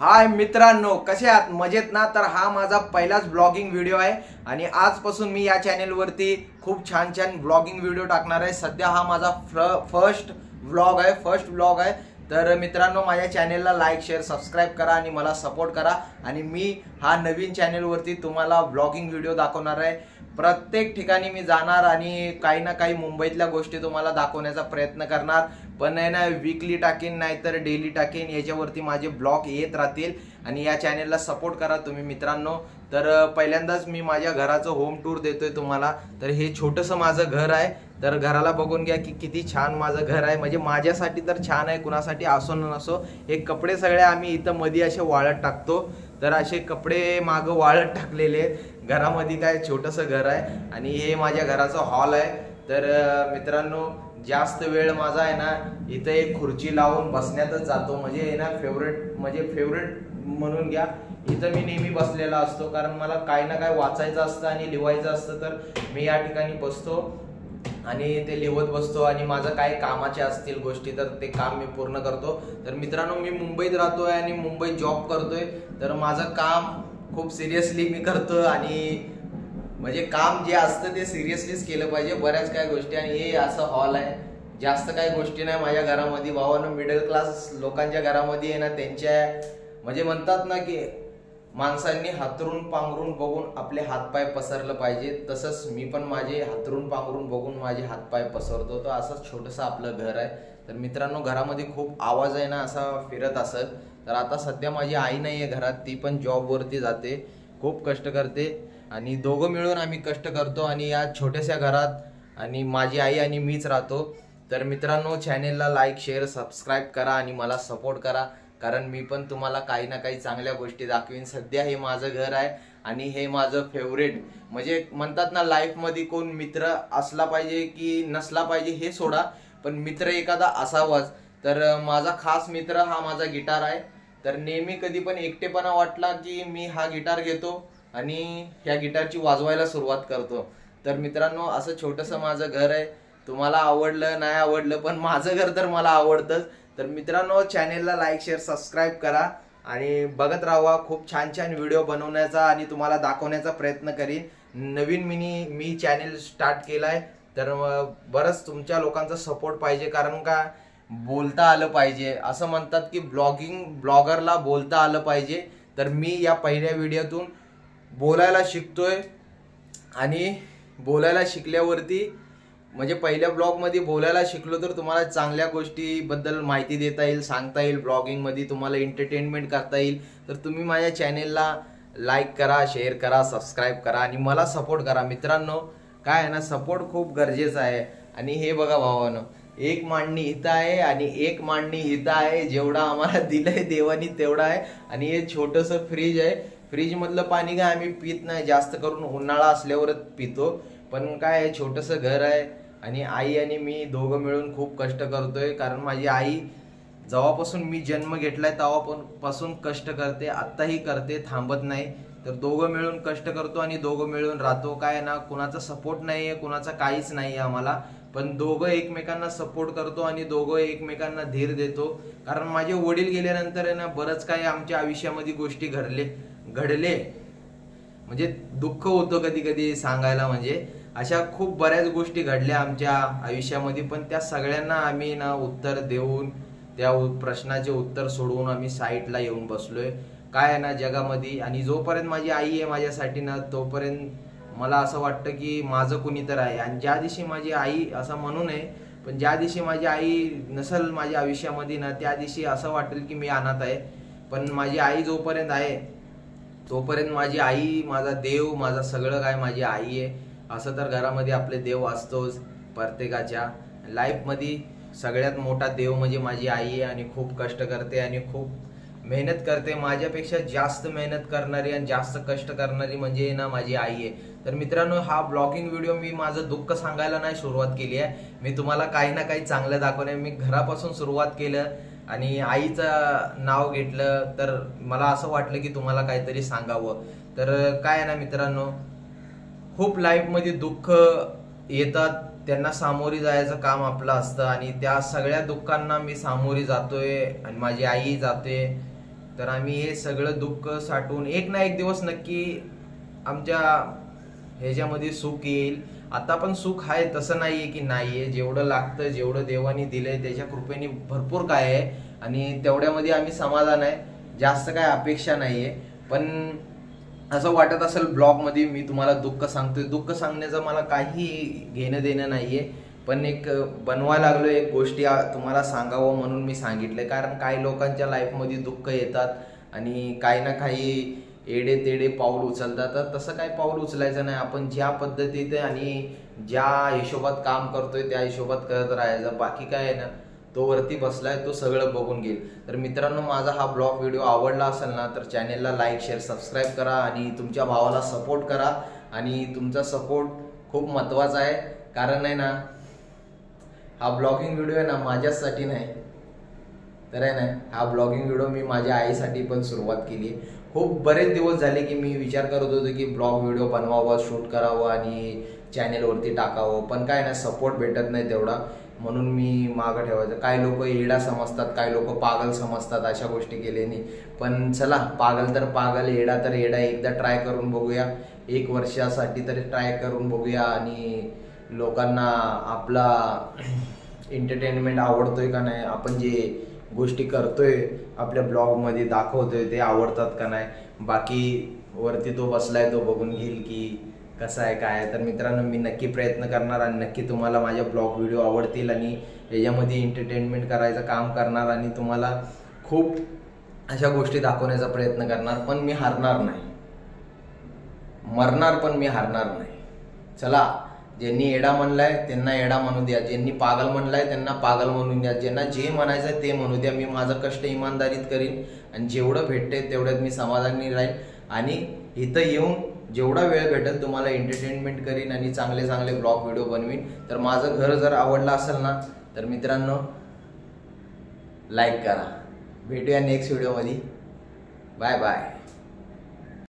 हाय मित्रांनो, कसे आहात? मजेत ना? तर हा माझा पहिलाच ब्लॉगिंग व्हिडिओ आहे आणि आजपासून मी या चॅनेलवरती खूप छान छान ब्लॉगिंग व्हिडिओ टाकणार आहे। सध्या हा माझा फर्स्ट व्लॉग आहे। तर मित्रांनो, माझ्या चॅनेलला लाईक शेअर सबस्क्राईब करा आणि मला सपोर्ट करा। आणि मी हा नवीन चॅनेलवरती तुम्हाला ब्लॉगिंग व्हिडिओ दाखवणार आहे। प्रत्येक ठिकाणी मी जाणार आणि काही ना काही मुंबईतल्या गोष्टी तुम्हाला दाखवण्याचा प्रयत्न करणार। पण आहे ना, वीकली टाकीन नाहीतर डेली टाकीन, याच्यावरती माझे ब्लॉग येत राहतील आणि या चॅनेलला सपोर्ट करा तुम्ही मित्रांनो। तर पहिल्यांदाच मी माझ्या घराचं होम टूर देतोय तुम्हाला। तर हे छोटंसं माझं घर आहे। तर घराला बघून घ्या की किती छान माझं घर आहे। म्हणजे माझ्यासाठी तर छान आहे, कुणासाठी असो नसो। हे कपडे सगळे आम्ही इथं मध्ये असे वाळत टाकतो। तर असे कपडे मागं वाळत टाकलेले घरामध्ये। काय छोटंसं घर आहे आणि हे माझ्या घराचा हॉल आहे। तर मित्रांनो, जास्त वेळ माझा आहे ना इथे एक खुर्ची लावून बसण्यातच जातो। म्हणजे ना फेवरेट म्हणून घ्या। इथं मी नेहमी बसलेला असतो, कारण मला काही ना काही वाचायचं असतं आणि लिहायचं असतं। तर मी या ठिकाणी बसतो आणि ते लिहत बसतो आणि माझं काही कामाचे असतील गोष्टी तर ते काम मी पूर्ण करतो। तर मित्रांनो, मी मुंबईत राहतोय आणि मुंबईत जॉब करतोय। तर माझं काम खूप सिरियसली मी करतो आणि म्हणजे काम जे असतं ते सिरियसलीच केलं पाहिजे, बऱ्याच काही गोष्टी। आणि हे असं हॉल आहे, जास्त काही गोष्टी नाही माझ्या घरामध्ये। भावानं मिडल क्लास लोकांच्या घरामध्ये आहे ना, त्यांच्या म्हणजे म्हणतात ना की माणसांनी हातरून पांघरून बघून आपले हातपाय पसरलं पाहिजे, तसंच मी पण माझे हातरून पांघरून बघून माझे हातपाय पसरतो। तर असंच छोटंसं आपलं घर आहे। तर मित्रांनो, घरामध्ये खूप आवाज आहे ना असा फिरत असत। तर आता सध्या माझी आई नाही आहे घरात, ती पण जॉबवरती जाते, खूप कष्ट करते आणि दोघं मिळून आम्ही कष्ट करतो आणि या छोट्याशा घरात आणि माझी आई आणि मीच राहतो। तर मित्रांनो, चॅनेलला लाईक शेअर सबस्क्राईब करा आणि मला सपोर्ट करा, कारण मी पण तुम्हाला काही ना काही चांगल्या गोष्टी दाखवीन। सध्या हे माझं घर आहे आणि हे माझं फेवरेट, म्हणजे म्हणतात ना लाईफमध्ये कोण मित्र असला पाहिजे की नसला पाहिजे हे सोडा, पण मित्र एखादा असावाच। तर माझा खास मित्र हा माझा गिटार आहे। तर नेहमी कधी पण एकटेपणा वाटला की मी हा गिटार घेतो आणि ह्या गिटारची वाजवायला सुरुवात करतो। तर मित्रांनो, असं छोटंसं माझं घर आहे। तुम्हाला आवडलं नाही आवडलं, पण माझं घर तर मला आवडतंच। तर मित्रांनो, चॅनेलला लाईक शेअर सबस्क्राईब करा आणि बघत राहा। खूप छान छान व्हिडिओ बनवण्याचा आणि तुम्हाला दाखवण्याचा प्रयत्न करीन। नवीन मी चॅनेल स्टार्ट केलाय, तर बरंच तुमच्या लोकांचा सपोर्ट पाहिजे, कारण का बोलता आलं पाहिजे। असं म्हणतात की ब्लॉगरला बोलता आलं पाहिजे। तर मी या पहिल्या व्हिडिओतून बोलायला शिकतोय आणि बोलायला शिकल्यावरती म्हणजे पहिल्या ब्लॉगमध्ये बोलायला शिकलो तर तुम्हाला चांगल्या गोष्टीबद्दल माहिती देता येईल, सांगता येईल। ब्लॉगिंगमध्ये तुम्हाला एंटरटेनमेंट करता येईल। तर तुम्ही माझ्या चॅनेलला लाईक करा, शेअर करा, सबस्क्राईब करा आणि मला सपोर्ट करा मित्रांनो। काय आहे ना, सपोर्ट खूप गरजेचा आहे। आणि हे बघा भावानं, एक मांडणी इथं आहे आणि एक मांडणी इथं आहे। जेवढा आम्हाला दिलंय देवानी तेवढा आहे। आणि हे छोटंसं फ्रीज आहे। फ्रीज मधलं पाणी काय आम्ही पित नाही, जास्त करून उन्हाळा असल्यावरच पितो। पण काय आहे, छोटंसं घर आहे आणि आई आणि मी दोघं मिळून खूप कष्ट करतोय, कारण माझी आई जेव्हापासून मी जन्म घेतलाय तेव्हापासून कष्ट करते, आत्ताही करते, थांबत नाही। तर दोघं मिळून कष्ट करतो आणि दोघं मिळून राहतो। काय ना, कुणाचा सपोर्ट नाहीये, कुणाचा काहीच नाहीये आम्हाला, पण दोघं एकमेकांना सपोर्ट करतो आणि दोघं एकमेकांना धीर देतो। कारण माझे वडील गेल्यानंतर आहे ना, बरंच काही आमच्या आयुष्यामध्ये गोष्टी घडले म्हणजे दुःख होतं कधी कधी सांगायला। म्हणजे अशा खूप बऱ्याच गोष्टी घडल्या आमच्या आयुष्यामध्ये, पण त्या सगळ्यांना आम्ही ना उत्तर देऊन, त्या प्रश्नाचे उत्तर सोडवून आम्ही साईडला येऊन बसलोय। काय आहे ना जगामध्ये, आणि जोपर्यंत माझी आई आहे माझ्यासाठी ना, तोपर्यंत मला असं वाटतं की माझं कुणी तर आहे। आणि ज्या दिवशी माझी आई, असं म्हणू नये, पण ज्या दिवशी माझी आई नसेल माझ्या आयुष्यामध्ये ना, त्या दिवशी असं वाटेल की मी अनाथ आहे। पण माझी आई जोपर्यंत आहे तोपर्यंत माझी आई माझा देव, माझं सगळं काय माझी आई आहे। असं तर घरामध्ये आपले देव असतोच प्रत्येकाच्या लाईफमध्ये। सगळ्यात मोठा देव म्हणजे माझी आई आहे आणि खूप कष्ट करते आणि खूप मेहनत करते। माझ्यापेक्षा जास्त मेहनत करणारी आणि जास्त कष्ट करणारी म्हणजे ना माझी आई आहे। तर मित्रांनो, हा ब्लॉगिंग व्हिडिओ मी माझं दुःख सांगायला नाही सुरुवात केली आहे, मी तुम्हाला काही ना काही चांगलं दाखवलंय। मी घरापासून सुरुवात केलं आणि आईचं नाव घेतलं, तर मला असं वाटलं की तुम्हाला काहीतरी सांगावं। तर काय आहे ना मित्रांनो, खूप लाईफमध्ये दुःख येतात, त्यांना सामोरी जायचं काम आपलं असतं आणि त्या सगळ्या दुःखांना मी सामोरी जातोय आणि माझी आई जाते। तर आम्ही हे सगळं दुःख साठवून एक ना एक दिवस नक्की आमच्या ह्याच्यामध्ये सुख येईल. आता पण सुख आहे, तसं नाहीये की नाहीये. जेवढं लागतं, जेवढं देवाने दिलंय त्याच्या कृपेने भरपूर काय आहे आणि तेवढ्यामध्ये आम्ही समाधान आहे. जास्त काय अपेक्षा नाहीये. पण असं वाटत असेल ब्लॉगमध्ये मी तुम्हाला दुःख सांगतोय, दुःख सांगण्याचं मला काही घेणं देणं नाहीये. पण एक बनवायला लागलो, एक गोष्टी तुम्हाला सांगावं म्हणून मी सांगितलंय. कारण काही लोकांच्या लाईफमध्ये दुःख येतात आणि काही ना काही एडे तेडे पाऊल उचलतात. तर तसं काही पाऊल उचलायचं नाही. आपण ज्या पद्धतीत आणि ज्या हिशोबात काम करतोय त्या हिशोबात करत राहायचं. बाकी काय आहे ना, तो वरती बसलाय, तो सगळं बघून घेईल. तर मित्रांनो, माझा हा ब्लॉग व्हिडिओ आवडला असेल ना तर चॅनेलला लाईक शेअर सबस्क्राईब करा आणि तुमच्या भावाला सपोर्ट करा. आणि तुमचा सपोर्ट खूप महत्त्वाचा आहे. कारण आहे ना, हा ब्लॉगिंग व्हिडिओ आहे ना माझ्यासाठी नाही, तर आहे ना हा ब्लॉगिंग व्हिडिओ मी माझ्या आईसाठी पण सुरुवात केली. खूप बरेच दिवस झाले की मी विचार करत होतो की ब्लॉग व्हिडिओ बनवावं, शूट करावं आणि चॅनेलवरती टाकावं. पण काय ना, सपोर्ट भेटत नाही तेवढा, म्हणून मी मागं ठेवायचं. काही लोक येडा समजतात, काही लोक पागल समजतात अशा गोष्टी केल्याने. पण चला, पागल तर पागल, येडा तर येडा. एकदा ट्राय करून बघूया, 1 वर्षासाठी तरी ट्राय करून बघूया आणि लोकांना आपला एंटरटेनमेंट आवडतोय का नाही, आपण जे गोष्टी करतोय आपल्या ब्लॉगमध्ये दाखवतोय ते आवडतात का नाही. बाकी वरती तो बसलाय, तो बघून घेईल की कसं आहे काय आहे. तर मित्रांनो, मी नक्की प्रयत्न करणार आणि नक्की तुम्हाला माझ्या ब्लॉग व्हिडिओ आवडतील आणि याच्यामध्ये एंटरटेनमेंट करायचं काम करणार आणि तुम्हाला खूप अशा गोष्टी दाखवण्याचा प्रयत्न करणार. पण मी हारणार नाही, मरणार पण मी हारणार नाही. चला, ज्यांनी एडा म्हणलाय त्यांना एडा म्हणू द्या, ज्यांनी पागल म्हणलाय त्यांना पागल म्हणून द्या, ज्यांना जे म्हणायचं ते म्हणू द्या. मी माझं कष्ट इमानदारीत करीन आणि जेवढं भेटते तेवढ्यात मी समाधानी राहील. आणि इथं येऊन जेवढा वेळ भेटेल तुम्हाला एंटरटेनमेंट करीन आणि चांगले चांगले ब्लॉग व्हिडिओ बनवीन. तर माझं घर जर आवडलं असेल ना तर मित्रांनो लाईक करा. भेटूया नेक्स्ट व्हिडिओमध्ये. Bye bye.